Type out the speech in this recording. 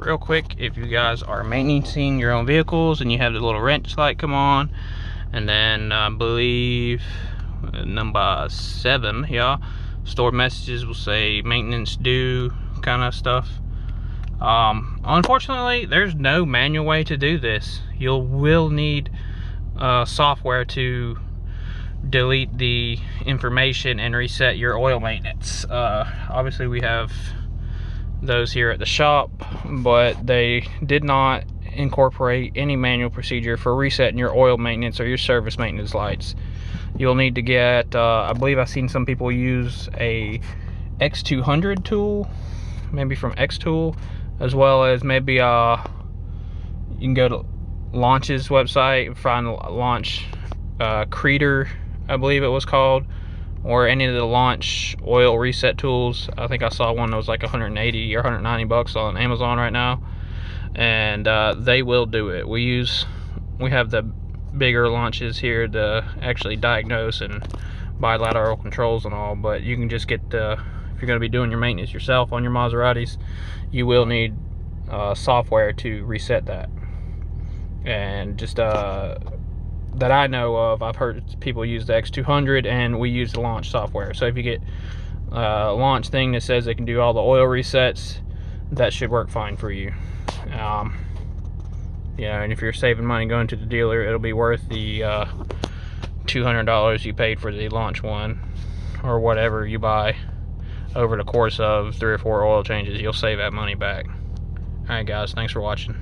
real quick, if you guys are maintaining your own vehicles and you have the little wrench light come on, and then I believe number 7, yeah, stored messages will say maintenance due kind of stuff. Unfortunately, there's no manual way to do this. You will need software to delete the information and reset your oil maintenance. Obviously we have those here at the shop, but they did not incorporate any manual procedure for resetting your oil maintenance or your service maintenance lights. You'll need to get, I believe I've seen some people use a X200 tool, maybe from X Tool, as well as maybe you can go to Launch's website and find Launch Creator, I believe it was called, or any of the Launch oil reset tools. I think I saw one that was like 180 or 190 bucks on Amazon right now, and they will do it. We have the bigger Launches here to actually diagnose and bilateral controls and all, but you can just get if you're going to be doing your maintenance yourself on your Maseratis, you will need software to reset that. And just that I know of, I've heard people use the X200, and we use the Launch software. So if you get a Launch thing that says it can do all the oil resets, that should work fine for you. Yeah, and if you're saving money going to the dealer, it'll be worth the $200 you paid for the Launch one, or whatever you buy over the course of 3 or 4 oil changes. You'll save that money back. Alright guys, thanks for watching.